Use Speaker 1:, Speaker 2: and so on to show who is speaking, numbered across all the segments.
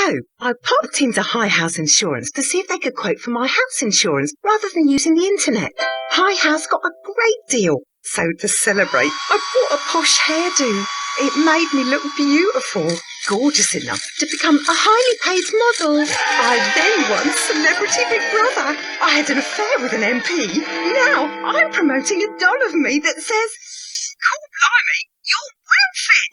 Speaker 1: So, I popped into High House Insurance to see if they could quote for my house insurance rather than using the internet. High House got a great deal. So to celebrate, I bought a posh hairdo. It made me look beautiful, gorgeous enough to become a highly paid model. I then won Celebrity Big Brother. I had an affair with an MP. Now I'm promoting a doll of me that says, "Cool blimey, you're well fit."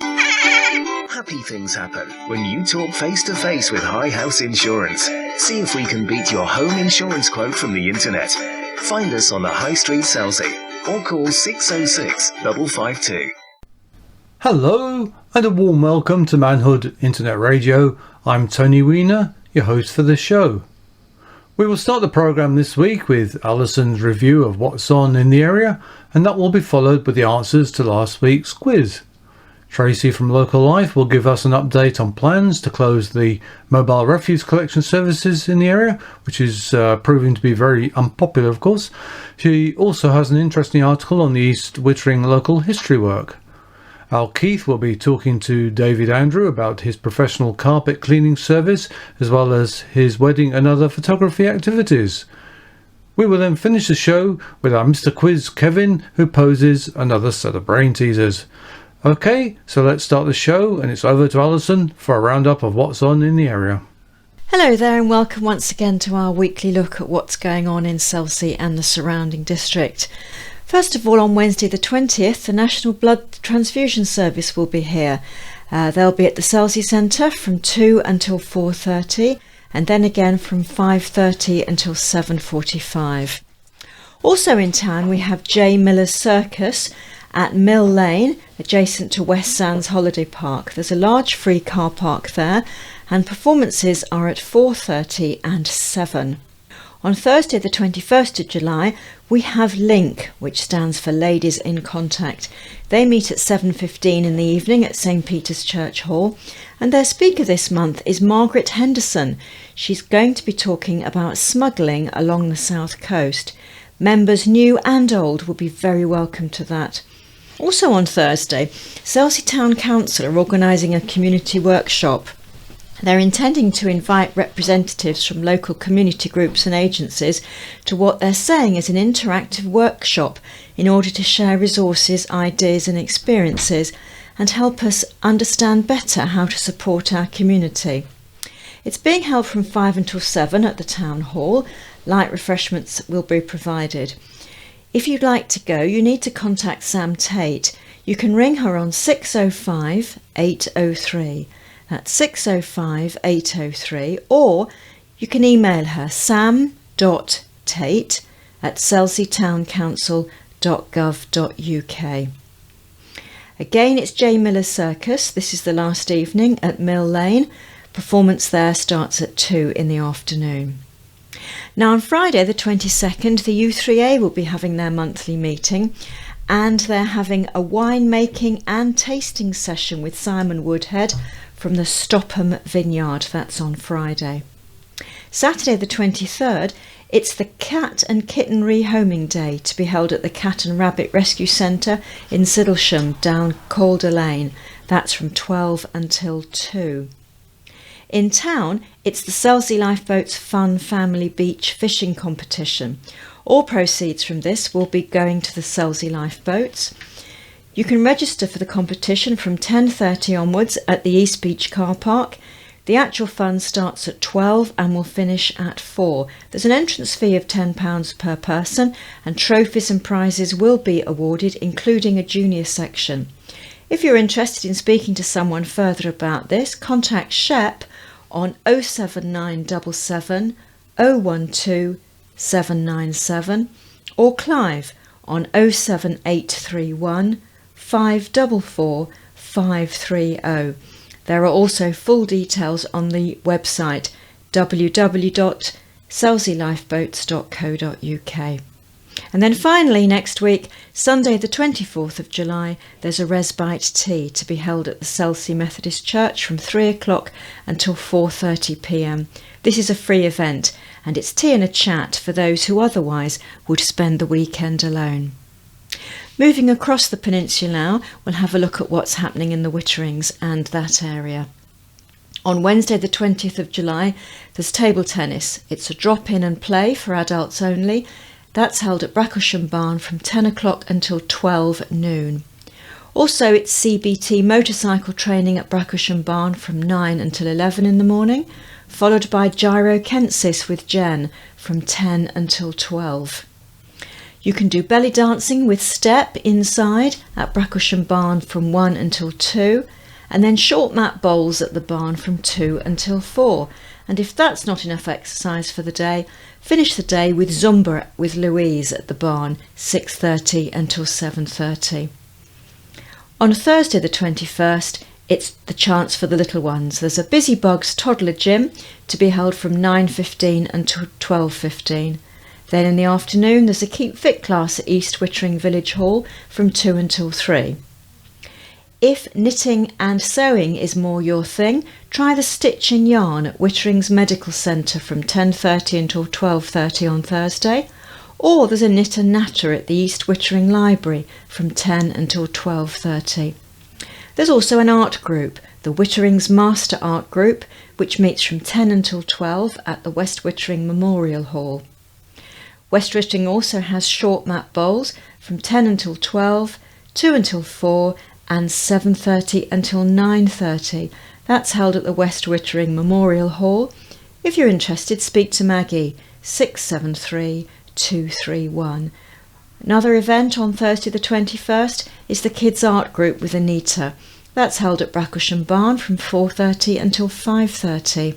Speaker 2: Happy things happen when you talk face-to-face with High House Insurance. See if we can beat your home insurance quote from the internet. Find us on the High Street, Selsey, or call 606 552.
Speaker 3: Hello and a warm welcome to Manhood Internet Radio. I'm Tony Wiener, your host for this show. We will start the programme this week with Alison's review of what's on in the area, and that will be followed with the answers to last week's quiz. Tracy from Local Life will give us an update on plans to close the mobile refuse collection services in the area, which is proving to be very unpopular, of course. She also has an interesting article on the East Wittering local history work. Al Keith will be talking to David Andrew about his professional carpet cleaning service, as well as his wedding and other photography activities. We will then finish the show with our Mr. Quiz Kevin, who poses another set of brain teasers. Okay, so let's start the show, and it's over to Alison for a roundup of what's on in the area.
Speaker 4: Hello there, and welcome once again to our weekly look at what's going on in Selsey and the surrounding district. First of all, on Wednesday the 20th, the National Blood Transfusion Service will be here. They'll be at the Selsey Centre from 2 until 4:30, and then again from 5:30 until 7:45. Also in town we have J. Miller's Circus at Mill Lane, adjacent to West Sands Holiday Park. There's a large free car park there, and performances are at 4:30 and 7. On Thursday the 21st of July, we have LINK, which stands for Ladies in Contact. They meet at 7:15 in the evening at St. Peter's Church Hall, and their speaker this month is Margaret Henderson. She's going to be talking about smuggling along the south coast. Members new and old will be very welcome to that. Also on Thursday, Selsey Town Council are organising a community workshop. They're intending to invite representatives from local community groups and agencies to what they're saying is an interactive workshop in order to share resources, ideas and experiences and help us understand better how to support our community. It's being held from 5 until 7 at the Town Hall. Light refreshments will be provided. If you'd like to go, you need to contact Sam Tate. You can ring her on 605 803. That's 605 803, or you can email her sam.tate@selseytowncouncil.gov.uk. Again, it's J. Miller's Circus. This is the last evening at Mill Lane. Performance there starts at 2 in the afternoon. Now on Friday the 22nd, the U3A will be having their monthly meeting, and they're having a wine making and tasting session with Simon Woodhead from the Stopham Vineyard. That's on Friday. Saturday the 23rd, it's the Cat and Kitten Rehoming Day to be held at the Cat and Rabbit Rescue Centre in Siddlesham down Calder Lane. That's from 12 until 2. In town, it's the Selsey Lifeboats Fun Family Beach Fishing Competition. All proceeds from this will be going to the Selsey Lifeboats. You can register for the competition from 10:30 onwards at the East Beach car park. The actual fun starts at 12 and will finish at 4. There's an entrance fee of £10 per person, and trophies and prizes will be awarded, including a junior section. If you're interested in speaking to someone further about this, contact Shep on 07977 012 797 or Clive on 07831 544 530. There are also full details on the website www.selseylifeboats.co.uk. And then finally next week, Sunday the 24th of July, there's a respite tea to be held at the Selsey Methodist Church from 3 o'clock until 4:30 p.m. This is a free event, and it's tea and a chat for those who otherwise would spend the weekend alone. Moving across the peninsula now, we'll have a look at what's happening in the Witterings and that area. On Wednesday the 20th of July, there's table tennis. It's a drop-in and play for adults only. That's held at Bracklesham Barn from 10 o'clock until 12 noon. Also, it's CBT motorcycle training at Bracklesham Barn from 9 until 11 in the morning, followed by gyrokensis with Jen from 10 until 12. You can do belly dancing with step inside at Bracklesham Barn from 1 until 2, and then short mat bowls at the barn from 2 until 4. And if that's not enough exercise for the day, finish the day with Zumba with Louise at the barn, 6:30 until 7:30. On Thursday the 21st, it's the chance for the little ones. There's a Busy Bugs toddler gym to be held from 9:15 until 12:15. Then in the afternoon there's a Keep Fit class at East Wittering Village Hall from 2 until 3. If knitting and sewing is more your thing, try the Stitch and Yarn at Wittering's Medical Centre from 10:30 until 12:30 on Thursday. Or there's a Knit and Natter at the East Wittering Library from 10 until 12:30. There's also an art group, the Wittering's Master Art Group, which meets from 10 until 12 at the West Wittering Memorial Hall. West Wittering also has short mat bowls from 10 until 12, 2 until 4 and 7:30 until 9:30. That's held at the West Wittering Memorial Hall. If you're interested, speak to Maggie, 673-231. Another event on Thursday the 21st is the Kids Art Group with Anita. That's held at Bracklesham Barn from 4:30 until 5:30.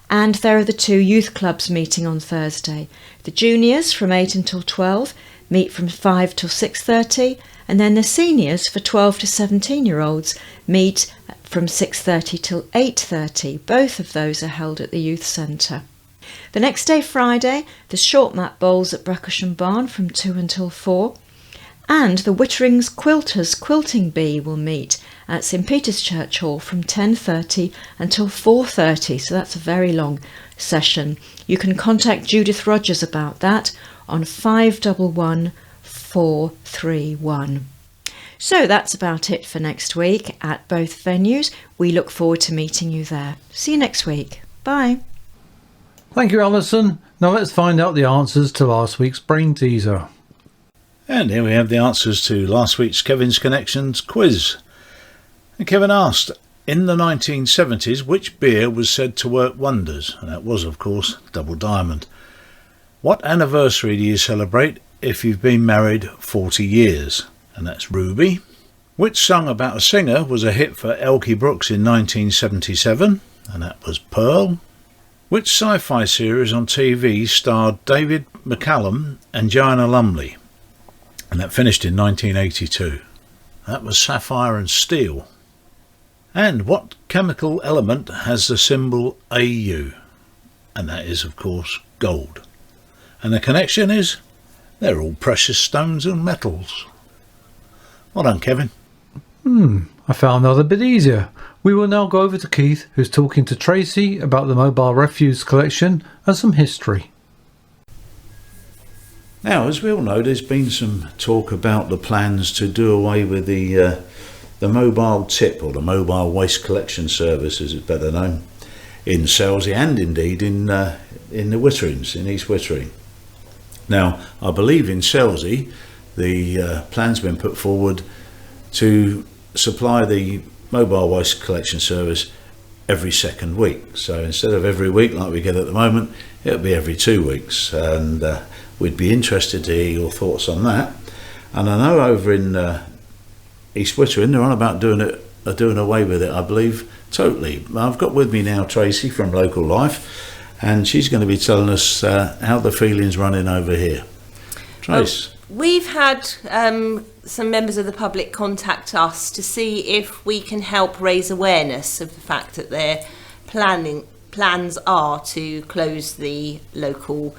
Speaker 4: And there are the two youth clubs meeting on Thursday. The juniors from 8 until 12 meet from 5 till 6:30, and then the seniors for 12 to 17-year-olds meet from 6:30 till 8:30. Both of those are held at the youth centre. The next day, Friday, there's short mat bowls at Bracklesham Barn from 2 until 4. And the Wittering's Quilters Quilting Bee will meet at St Peter's Church Hall from 10:30 until 4:30, so that's a very long session. You can contact Judith Rogers about that on 511431. So that's about it for next week at both venues. We look forward to meeting you there. See you next week. Bye.
Speaker 3: Thank you, Alison. Now let's find out the answers to last week's brain teaser.
Speaker 5: And here we have the answers to last week's Kevin's Connections quiz. And Kevin asked, in the 1970s, which beer was said to work wonders? And that was, of course, Double Diamond. What anniversary do you celebrate if you've been married 40 years? And that's Ruby. Which song about a singer was a hit for Elkie Brooks in 1977? And that was Pearl. Which sci-fi series on TV starred David McCallum and Joanna Lumley? And that finished in 1982. That was Sapphire and Steel. And what chemical element has the symbol AU? And that is, of course, gold. And the connection is, they're all precious stones and metals. Well done, Kevin.
Speaker 3: I found that a bit easier. We will now go over to Keith, who's talking to Tracy about the mobile refuse collection and some history.
Speaker 5: Now, as we all know, there's been some talk about the plans to do away with the mobile tip, or the mobile waste collection service, as it's better known, in Selsey and indeed in the Witterings, in East Wittering. Now, I believe in Selsey, the plan's been put forward to supply the mobile waste collection service every second week. So instead of every week like we get at the moment, it'll be every 2 weeks. And we'd be interested to hear your thoughts on that. And I know over in East Wittering, they're on about doing away with it, I believe, totally. I've got with me now Tracy from Local Life, and she's going to be telling us how the feeling's running over here. Trace.
Speaker 6: We've had some members of the public contact us to see if we can help raise awareness of the fact that their plans are to close the local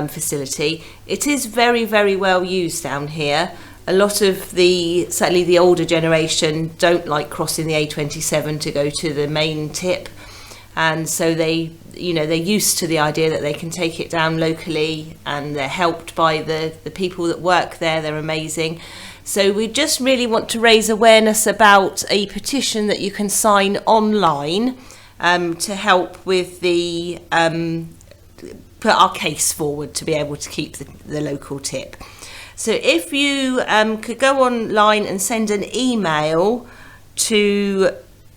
Speaker 6: facility. It is very, very well used down here. A lot of certainly the older generation don't like crossing the A27 to go to the main tip, and so they're used to the idea that they can take it down locally, and they're helped by the people that work there. They're amazing. So we just really want to raise awareness about a petition that you can sign online to help with the put our case forward to be able to keep the local tip. So if you could go online and send an email to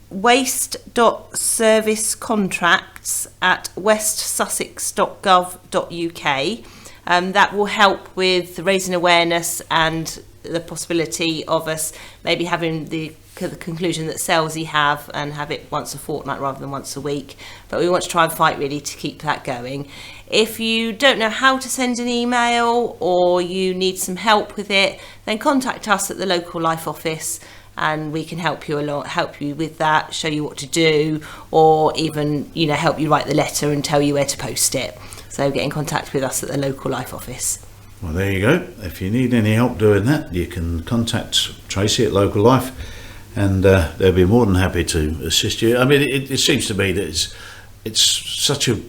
Speaker 6: waste.servicecontracts@westsussex.gov.uk, that will help with raising awareness and the possibility of us maybe having the conclusion that Selsey have it once a fortnight rather than once a week, but we want to try and fight really to keep that going. If you don't know how to send an email or you need some help with it, then contact us at the local Life office and we can help you with that, show you what to do, or even help you write the letter and tell you where to post it. So get in contact with us at the local Life office.
Speaker 5: Well, there you go. If you need any help doing that, you can contact Tracy at Local Life, and they'll be more than happy to assist you. I mean, it seems to me that it's such a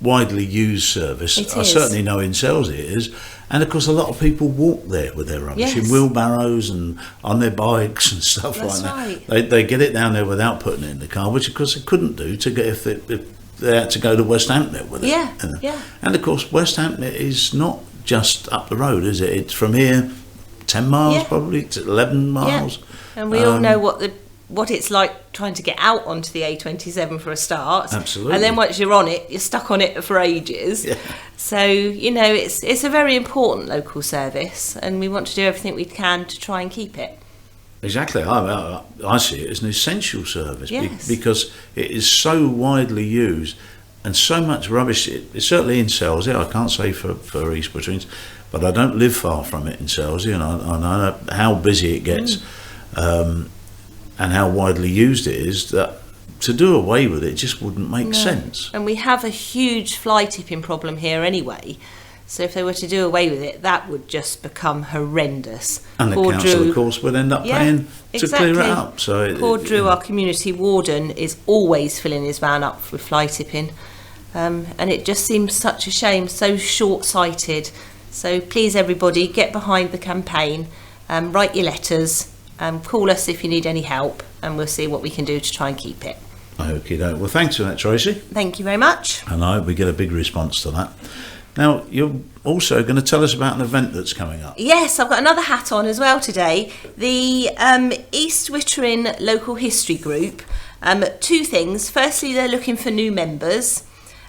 Speaker 5: widely used service. I certainly know in Selsey it is, and of course a lot of people walk there with their rubbish in wheelbarrows and on their bikes and stuff like that. They get it down there without putting it in the car, which of course they couldn't do if they had to go to West Hampton with it. And of course West Hampton is not just up the road, is it? It's from here 10 miles probably to 11 miles.
Speaker 6: And we all know what it's like trying to get out onto the A27 for a start.
Speaker 5: Absolutely.
Speaker 6: And then once you're on it, you're stuck on it for ages. So it's a very important local service, and we want to do everything we can to try and keep it.
Speaker 5: Exactly. I see it as an essential service because it is so widely used. And so much rubbish, it's certainly in Selsey, I can't say for East Wittering, but I don't live far from it in Selsey, and I know how busy it gets and how widely used it is, that to do away with it just wouldn't make sense.
Speaker 6: And we have a huge fly tipping problem here anyway, so if they were to do away with it, that would just become horrendous.
Speaker 5: And the council, of course, would end up paying to clear it up. So
Speaker 6: poor Drew, our community warden, is always filling his van up with fly tipping. And it just seems such a shame, so short-sighted. So please everybody, get behind the campaign, write your letters, call us if you need any help, and we'll see what we can do to try and keep it.
Speaker 5: Okay, well, thanks for that, Tracy.
Speaker 6: Thank you very much.
Speaker 5: And I hope we get a big response to that. Now, you're also going to tell us about an event that's coming up.
Speaker 6: Yes, I've got another hat on as well today. The East Wittering Local History Group. Two things. Firstly, they're looking for new members.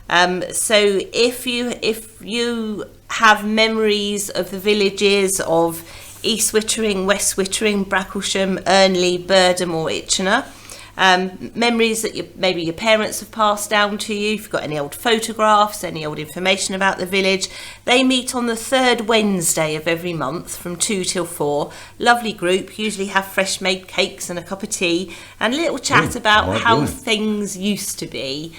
Speaker 6: So if you have memories of the villages of East Wittering, West Wittering, Bracklesham, Ernley, Birdham or Itchenor, memories that maybe your parents have passed down to you, if you've got any old photographs, any old information about the village, they meet on the third Wednesday of every month from 2 till 4. Lovely group, usually have fresh made cakes and a cup of tea and a little chat about how things used to be.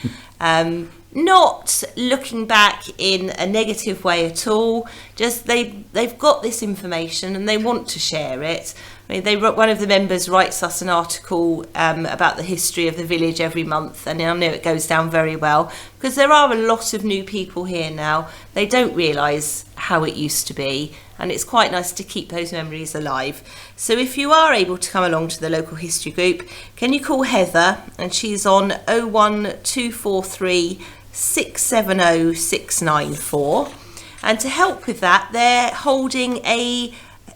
Speaker 6: Not looking back in a negative way at all, just they've got this information and they want to share it. I mean, one of the members writes us an article about the history of the village every month, and I know it goes down very well because there are a lot of new people here now. They don't realise how it used to be, and it's quite nice to keep those memories alive. So if you are able to come along to the local history group, can you call Heather, and she's on 01243 670 694, and to help with that, they're holding a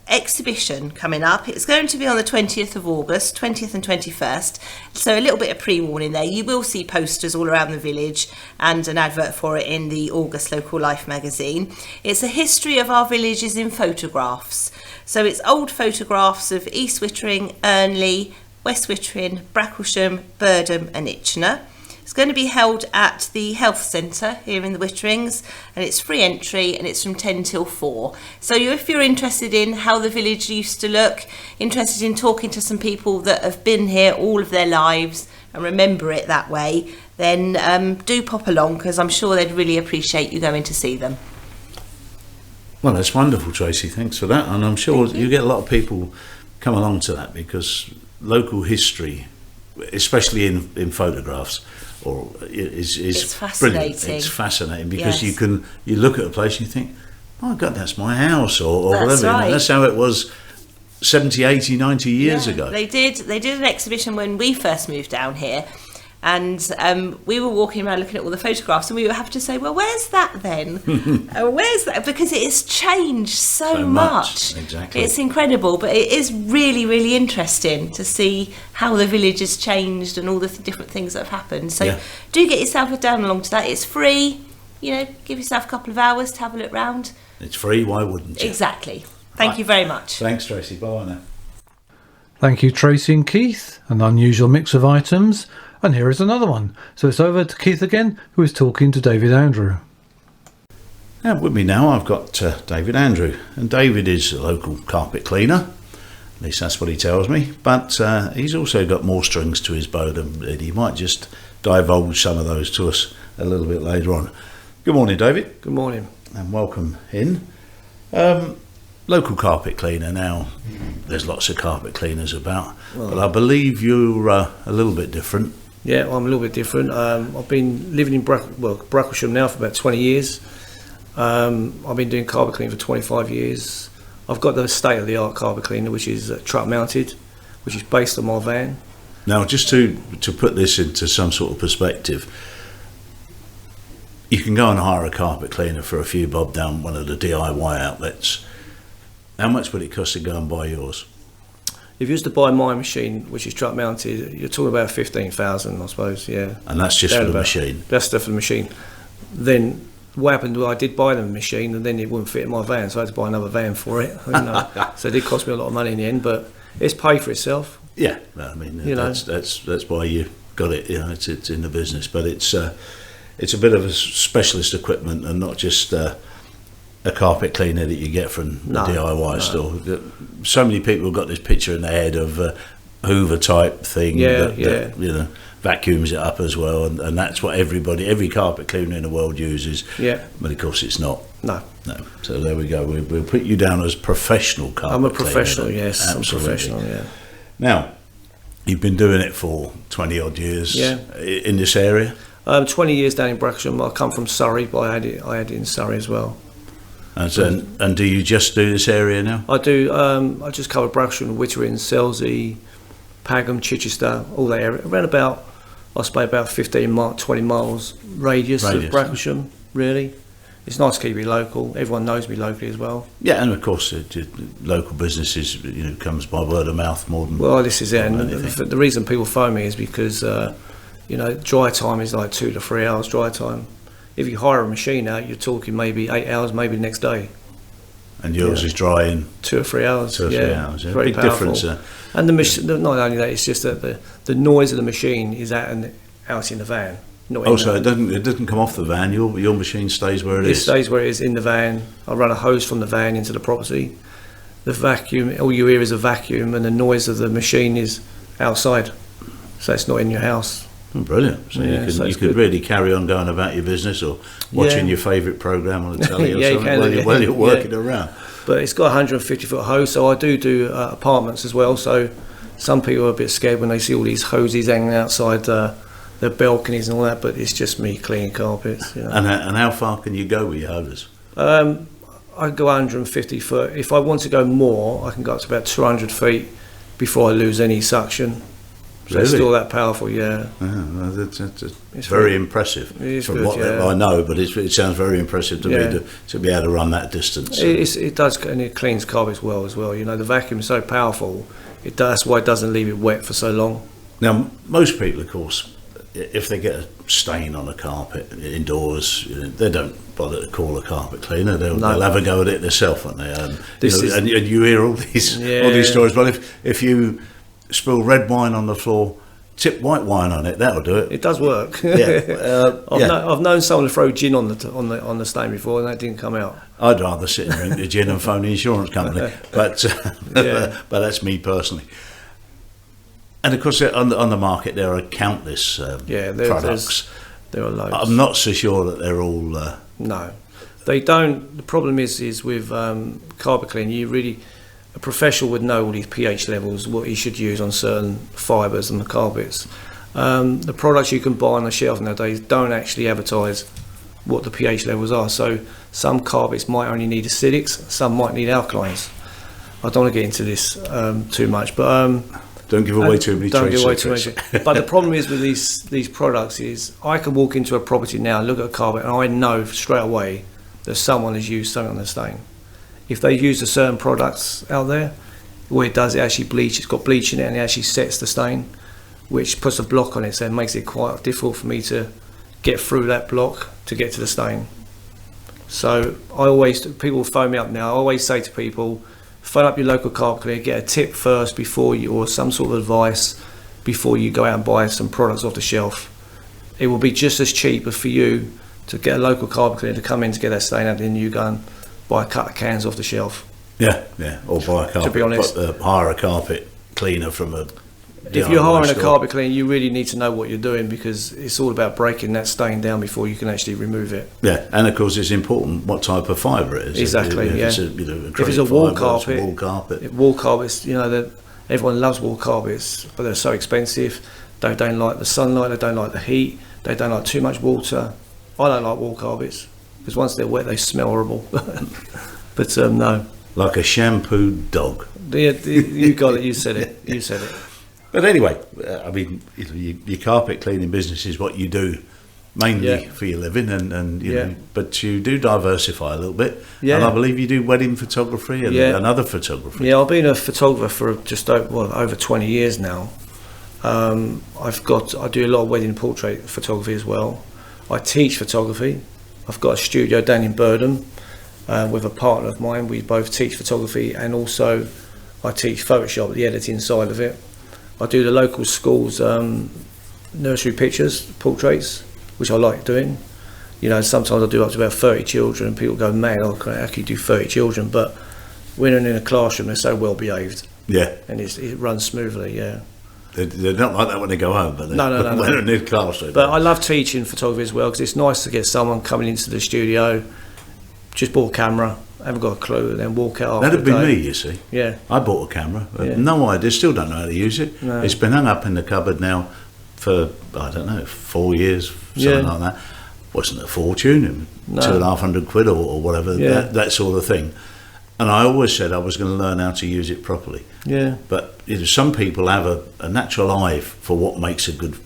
Speaker 6: exhibition coming up. It's going to be on the 20th of August, 20th and 21st, so a little bit of pre-warning there. You will see posters all around the village and an advert for it in the August Local Life magazine. It's a history of our villages in photographs. So it's old photographs of East Wittering, Ernley, West Wittering, Bracklesham, Birdham and Itchenor. It's going to be held at the health centre here in the Witterings, and it's free entry and it's from 10 till 4. So if you're interested in how the village used to look, interested in talking to some people that have been here all of their lives and remember it that way, then do pop along, because I'm sure they'd really appreciate you going to see them.
Speaker 5: Well, that's wonderful, Tracy. Thanks for that. And I'm sure you get a lot of people come along to that, because local history, especially in photographs, is
Speaker 6: fascinating.
Speaker 5: Brilliant. It's fascinating because you look at a place and you think, oh God, that's my house or whatever.
Speaker 6: Right.
Speaker 5: That's how it was 70, 80, 90 years ago.
Speaker 6: They did an exhibition when we first moved down here, And we were walking around looking at all the photographs, and we would have to say, well, where's that then? Where's that? Because it has changed so much.
Speaker 5: Exactly.
Speaker 6: It's incredible, but it is really, really interesting to see how the village has changed and all the different things that have happened. So do get yourself down along to that. It's free. Give yourself a couple of hours to have a look round.
Speaker 5: It's free, why wouldn't you?
Speaker 6: Exactly. Thank you very much.
Speaker 5: Thanks, Tracy. Bye now.
Speaker 3: Thank you, Tracy and Keith. An unusual mix of items. And here is another one. So it's over to Keith again, who is talking to David Andrew.
Speaker 5: And with me now, I've got David Andrew. And David is a local carpet cleaner. At least that's what he tells me. But he's also got more strings to his bow than he might just divulge some of those to us a little bit later on. Good morning, David.
Speaker 7: Good morning.
Speaker 5: And welcome in. Local carpet cleaner. Now, there's lots of carpet cleaners about. But I believe you're a little bit different.
Speaker 7: Yeah, I'm a little bit different. I've been living in Bracklesham now for about 20 years. I've been doing carpet cleaning for 25 years. I've got the state-of-the-art carpet cleaner, which is truck mounted, which is based on my van.
Speaker 5: Now, just to put this into some sort of perspective, you can go and hire a carpet cleaner for a few bob down one of the DIY outlets. How much would it cost to go and buy yours?
Speaker 7: If you was to buy my machine, which is truck mounted, you're talking about 15,000, I suppose. Yeah.
Speaker 5: And that's just for the machine.
Speaker 7: That's just for the machine. Then what happened? Well, I did buy the machine, and then it wouldn't fit in my van, so I had to buy another van for it. So it did cost me a lot of money in the end, but it's paid for itself.
Speaker 5: Yeah, I mean that's why you got it. It's in the business, but it's a bit of a specialist equipment and not just a carpet cleaner that you get from the DIY store. So many people have got this picture in their head of a Hoover type thing that vacuums it up as well, and that's what every carpet cleaner in the world uses. Yeah, but of course it's not. No. So there we go. We'll put you down as professional carpet cleaner.
Speaker 7: I'm a professional.
Speaker 5: Then.
Speaker 7: Yes,
Speaker 5: Absolutely.
Speaker 7: I'm professional. Yeah.
Speaker 5: Now, you've been doing it for 20 odd years. Yeah. In this area.
Speaker 7: 20 years down in Bracklesham. I come from Surrey, but I had it in Surrey as well.
Speaker 5: And do you just do this area now?
Speaker 7: I do. I just cover Bracklesham, Wittering, Selsey, Pagham, Chichester, all that area. Around about, I suppose, about 20 miles radius of Bracklesham, really. It's nice to keep it local. Everyone knows me locally as well.
Speaker 5: Yeah, and of course, local businesses, comes by word of mouth more than.
Speaker 7: Well, this is it. And the reason people phone me is because, dry time is like 2 to 3 hours dry time. If you hire a machine out, you're talking maybe 8 hours, maybe the next day.
Speaker 5: And yours is dry in
Speaker 7: 2 or 3 hours.
Speaker 5: 2 or 3 hours. Yeah.
Speaker 7: Very
Speaker 5: big
Speaker 7: powerful.
Speaker 5: difference.
Speaker 7: And the machine, not only that, it's just that the noise of the machine is out in the van.
Speaker 5: So it doesn't come off the van. Your machine stays where it is.
Speaker 7: It stays where it is in the van. I run a hose from the van into the property. The vacuum, all you hear is a vacuum, and the noise of the machine is outside. So it's not in your house.
Speaker 5: Brilliant. So you could really carry on going about your business or watching your favourite programme on the telly or something while you're working around.
Speaker 7: But it's got a 150-foot hose, so I do apartments as well. So some people are a bit scared when they see all these hoses hanging outside the balconies and all that, but it's just me cleaning carpets.
Speaker 5: And how far can you go with your hoses?
Speaker 7: I go 150 foot. If I want to go more, I can go up to about 200 feet before I lose any suction. So it's still that powerful, yeah.
Speaker 5: It's very impressive.
Speaker 7: It is
Speaker 5: from
Speaker 7: good,
Speaker 5: what I know, but it sounds very impressive to me to be able to run that distance.
Speaker 7: It does, and it cleans carpets well as well. The vacuum is so powerful. That's why it doesn't leave it wet for so long.
Speaker 5: Now, most people, of course, if they get a stain on a carpet indoors, they don't bother to call a carpet cleaner. They'll have a go at it themselves, won't they? And you hear all these stories. But if you spill red wine on the floor, tip white wine on it, that'll do it.
Speaker 7: It does work. I've known someone to throw gin on the stain before, and that didn't come out.
Speaker 5: I'd rather sit and drink the gin and phone the insurance company, but that's me personally. And of course, on the market there are countless products.
Speaker 7: There are loads.
Speaker 5: I'm not so sure that they're all.
Speaker 7: No, they don't. The problem is with carpet cleaning, a professional would know all these pH levels, what he should use on certain fibres and the carpets. The products you can buy on the shelf nowadays don't actually advertise what the pH levels are. So some carpets might only need acidics, some might need alkalines. I don't want to get into this too much, but
Speaker 5: Don't give away too many trade secrets.
Speaker 7: But the problem is with these products is I can walk into a property now and look at a carpet and I know straight away that someone has used something on the stain. If they use a certain products out there, what it does, it actually bleach. It's got bleach in it and it actually sets the stain, which puts a block on it, so it makes it quite difficult for me to get through that block to get to the stain. So people phone me up now, I always say to people, phone up your local carpet cleaner, get a tip first before you, or some sort of advice before you go out and buy some products off the shelf. It will be just as cheap for you to get a local carpet cleaner to come in to get that stain out, then you go and buy a cut of cans off the shelf.
Speaker 5: Yeah, or buy a carpet.
Speaker 7: To be honest,
Speaker 5: hire a carpet cleaner from a.
Speaker 7: If you're hiring a carpet cleaner, you really need to know what you're doing, because it's all about breaking that stain down before you can actually remove it.
Speaker 5: Yeah, and of course it's important what type of fibre it is.
Speaker 7: Exactly,
Speaker 5: if
Speaker 7: yeah.
Speaker 5: If
Speaker 7: it's a wall
Speaker 5: carpet,
Speaker 7: wall carpets, everyone loves wall carpets, but they're so expensive. They don't like the sunlight, they don't like the heat, they don't like too much water. I don't like wall carpets because once they're wet they smell horrible. But no.
Speaker 5: Like a shampooed dog.
Speaker 7: You got it. You said it. You said it.
Speaker 5: But anyway, I mean, your carpet cleaning business is what you do mainly for your living, and you know, but you do diversify a little bit. Yeah. And I believe you do wedding photography and other photography.
Speaker 7: Yeah, I've been a photographer for just over 20 years now. I do a lot of wedding portrait photography as well. I teach photography. I've got a studio down in Burdham with a partner of mine. We both teach photography, and also I teach Photoshop, the editing side of it. I do the local schools nursery pictures, portraits, which I like doing. You know, sometimes I do up to about 30 children and people go, man, how can you do 30 children? But when they're in a classroom, they're so well behaved.
Speaker 5: Yeah.
Speaker 7: And it runs smoothly, yeah.
Speaker 5: They're not like that when they go home, but
Speaker 7: no.
Speaker 5: When they're in the classroom.
Speaker 7: But I love teaching photography as well, because it's nice to get someone coming into the studio, just bought a camera, haven't got a clue, and then walk out.
Speaker 5: That'd be me, you see.
Speaker 7: Yeah.
Speaker 5: I bought a camera, no idea, still don't know how to use it. No. It's been hung up in the cupboard now for, I don't know, 4 years, something like that. Wasn't a fortune, £250 or whatever, that sort of thing. And I always said I was going to learn how to use it properly. Yeah. But some people have a natural eye for what makes a good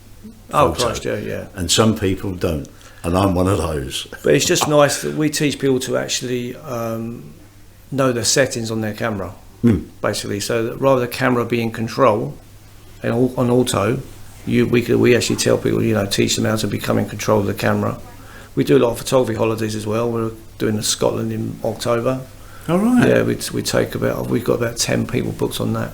Speaker 5: photo.
Speaker 7: Oh, Christ, yeah.
Speaker 5: And some people don't. And I'm one of those.
Speaker 7: But it's just nice that we teach people to actually know the settings on their camera, basically. So that rather the camera be in control and on auto, we actually tell people, teach them how to become in control of the camera. We do a lot of photography holidays as well. We're doing the Scotland in October.
Speaker 5: All right.
Speaker 7: Yeah, we've got about 10 people booked on that.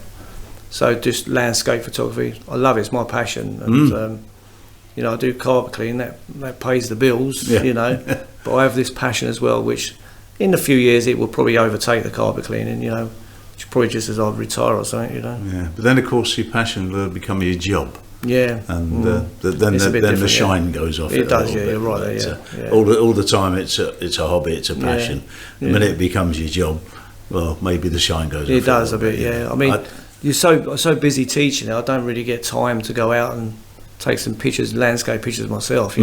Speaker 7: So just landscape photography. I love it. It's my passion. And I do carpet cleaning. That pays the bills. But I have this passion as well, which in a few years it will probably overtake the carpet cleaning. Which probably just as I retire or something.
Speaker 5: Yeah. But then of course your passion will become your job.
Speaker 7: Yeah,
Speaker 5: and then the shine goes off.
Speaker 7: It does, you're right there. Yeah.
Speaker 5: All the time, it's a hobby, it's a passion. The minute it becomes your job, well, maybe the shine goes off.
Speaker 7: It does a bit, yeah. I mean, you're so busy teaching. I don't really get time to go out and take some pictures, landscape pictures myself.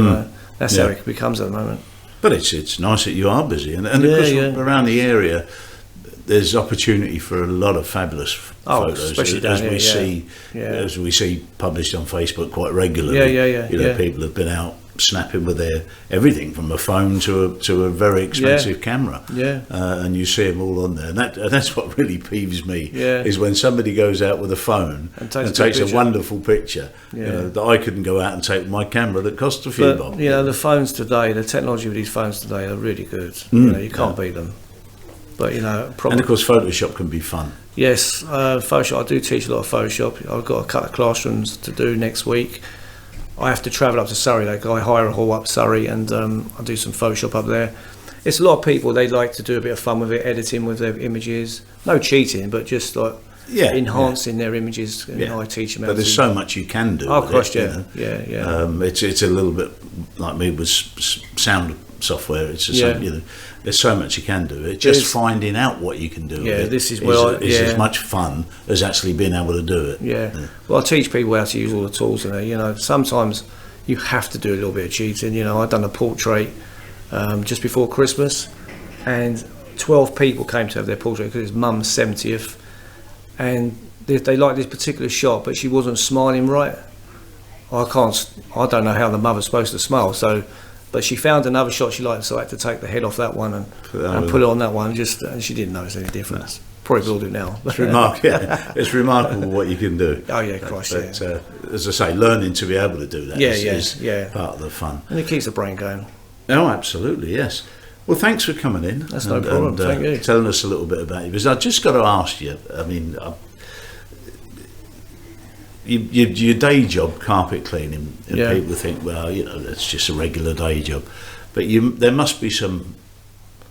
Speaker 7: That's how it becomes at the moment.
Speaker 5: But it's nice that you are busy, and of course around the area, there's opportunity for a lot of fabulous photos,
Speaker 7: especially
Speaker 5: as we see published on Facebook quite regularly. People have been out snapping with their everything from a phone to a very expensive camera. And you see them all on there, and that's what really peeves me. Is when somebody goes out with a phone and takes a wonderful picture that I couldn't go out and take with my camera that cost a few bob.
Speaker 7: The phones today, the technology with these phones today are really good. You can't beat them. But and of
Speaker 5: course Photoshop can be fun.
Speaker 7: Yes, Photoshop. I do teach a lot of Photoshop. I've got a couple of classrooms to do next week. I have to travel up to Surrey. I hire a hall up Surrey, and I do some Photoshop up there. It's a lot of people. They like to do a bit of fun with it, editing with their images. No cheating, but just like enhancing their images. And I teach them.
Speaker 5: But there's so much you can do.
Speaker 7: Oh, of course,
Speaker 5: It's a little bit like me with sound software. It's just there's so much you can do. It's just finding out what you can do.
Speaker 7: This is
Speaker 5: as much fun as actually being able to do it.
Speaker 7: Well, I teach people how to use all the tools in there. Sometimes you have to do a little bit of cheating. I've done a portrait just before Christmas, and 12 people came to have their portrait because it's Mum's 70th, and they liked this particular shot, but she wasn't smiling right. I don't know how the mother's supposed to smile. So, but she found another shot she liked, so I had to take the head off that one and put it on that one. And she didn't notice any difference. Probably will do now.
Speaker 5: It's it's remarkable what you can do.
Speaker 7: Oh yeah, Christ,
Speaker 5: but, as I say, learning to be able to do that is part of the fun.
Speaker 7: And it keeps the brain going.
Speaker 5: Oh, absolutely, yes. Well, thanks for coming in.
Speaker 7: That's no problem. Thank you.
Speaker 5: Telling us a little bit about you. Because I just got to ask you. I mean, your day job, carpet cleaning, and people think, well, it's just a regular day job. But there must be some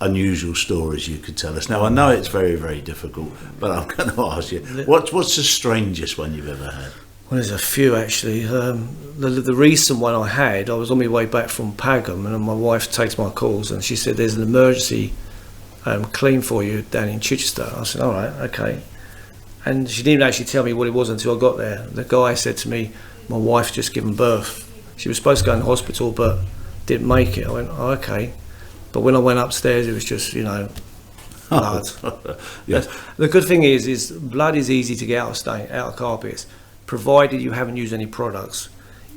Speaker 5: unusual stories you could tell us. Now, I know it's very, very difficult, but I'm going to ask you, what's the strangest one you've ever had?
Speaker 7: Well, there's a few actually. The recent one I had, I was on my way back from Pagham, and my wife takes my calls, and she said, there's an emergency clean for you down in Chichester. I said, all right, okay. And she didn't actually tell me what it was until I got there. The guy said to me, my wife's just given birth. She was supposed to go in the hospital, but didn't make it. I went, oh, okay. But when I went upstairs, it was just, blood.
Speaker 5: Yes.
Speaker 7: The good thing is blood is easy to get out of carpets, provided you haven't used any products.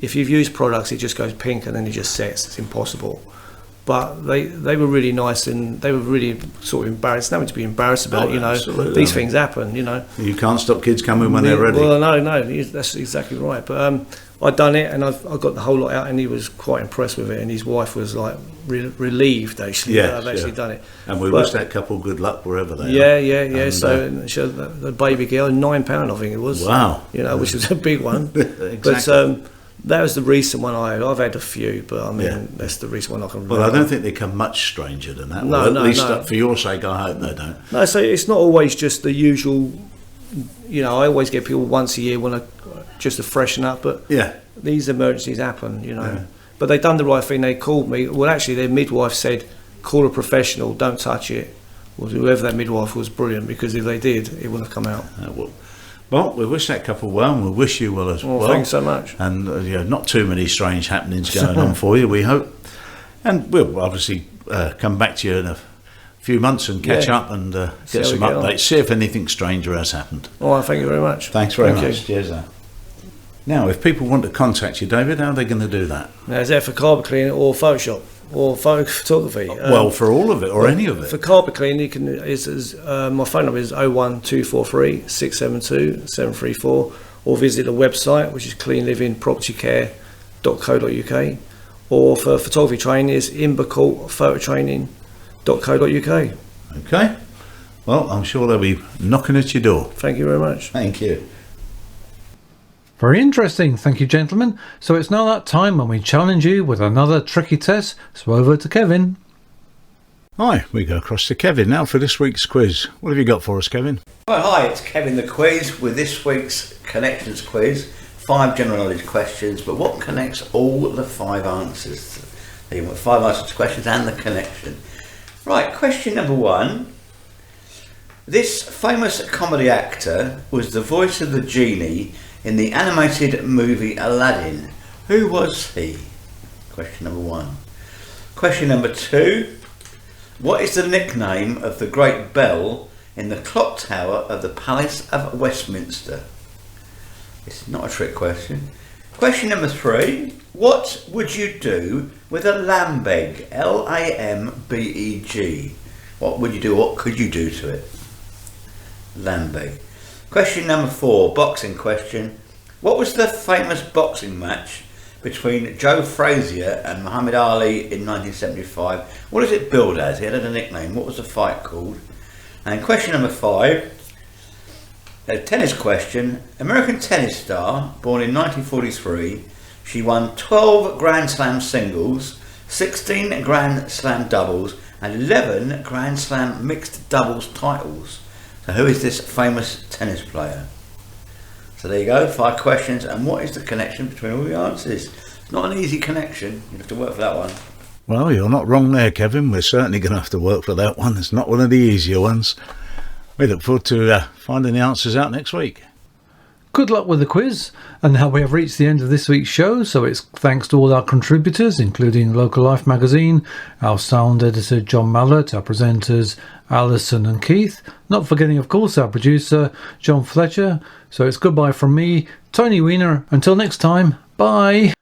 Speaker 7: If you've used products, it just goes pink and then it just sets. It's impossible. But they were really nice, and they were really sort of embarrassed. Nothing to be embarrassed about,
Speaker 5: absolutely.
Speaker 7: These things happen,
Speaker 5: You can't stop kids coming when they're ready.
Speaker 7: Well, no, that's exactly right. But I'd done it, and I got the whole lot out, and he was quite impressed with it, and his wife was like relieved actually that I've actually done it. And
Speaker 5: we wish that couple good luck wherever they
Speaker 7: are. Yeah. So the baby girl, £9 I think it was.
Speaker 5: Wow.
Speaker 7: Which was a big one.
Speaker 5: Exactly.
Speaker 7: But that was the recent one I had. I've had a few, but I mean that's the recent one I can remember.
Speaker 5: Well, I don't think they come much stranger than that.
Speaker 7: No,
Speaker 5: at least for your sake, I hope they don't.
Speaker 7: No, so it's not always just the usual. I always get people once a year just to freshen up, but these emergencies happen, Yeah. But they done the right thing. They called me. Well, actually, their midwife said, "Call a professional. Don't touch it." Well, whoever that midwife was brilliant, because if they did, it wouldn't have come out.
Speaker 5: Well, we wish that couple well, and we wish you well as well.
Speaker 7: Thanks so much.
Speaker 5: And not too many strange happenings going on for you, we hope. And we'll obviously come back to you in a few months and catch up and get some updates. See if anything stranger has happened.
Speaker 7: Oh, thank you very much.
Speaker 5: Thanks very much. Cheers. Now, if people want to contact you, David, how are they going to do that?
Speaker 7: Now, is that for carpet cleaning or Photoshop? Or photography?
Speaker 5: Well, for all of it, or any of it.
Speaker 7: For carpet cleaning, you can. My phone number is 01243 672 734, or visit the website, which is cleanlivingpropertycare.co.uk, or for photography training is imbercourtphototraining.co.uk.
Speaker 5: Okay. Well, I'm sure they'll be knocking at your door.
Speaker 7: Thank you very much.
Speaker 5: Thank you.
Speaker 3: Very interesting, thank you, gentlemen. So it's now that time when we challenge you with another tricky test. So over to Kevin.
Speaker 5: Hi, we go across to Kevin now for this week's quiz. What have you got for us, Kevin?
Speaker 8: Well, hi, it's Kevin the Quiz with this week's Connections Quiz. 5 general knowledge questions, but what connects all the 5 answers? You want 5 answers to questions and the connection. Right, question number 1. This famous comedy actor was the voice of the genie in the animated movie Aladdin. Who was he? Question number 1. Question number 2. What is the nickname of the great bell in the clock tower of the Palace of Westminster? It's not a trick question. Question number 3. What would you do with a lambeg? Lambeg. What would you do? What could you do to it? Lambeg. Question number 4, boxing question. What was the famous boxing match between Joe Frazier and Muhammad Ali in 1975? What is it billed as? He had a nickname. What was the fight called? And question number 5, a tennis question. American tennis star, born in 1943, she won 12 Grand Slam singles, 16 Grand Slam doubles, and 11 Grand Slam mixed doubles titles. So who is this famous tennis player? So there you go, 5 questions, and what is the connection between all the answers? It's not an easy connection, you have to work for that one.
Speaker 5: Well, you're not wrong there, Kevin. We're certainly going to have to work for that one. It's not one of the easier ones. We look forward to finding the answers out next week.
Speaker 3: good luck with the quiz. And now we have reached the end of this week's show, so it's thanks to all our contributors, including Local Life magazine, our sound editor John Mallett, our presenters Alison and Keith, not forgetting of course our producer John Fletcher. So it's goodbye from me, Tony Weiner. Until next time, bye.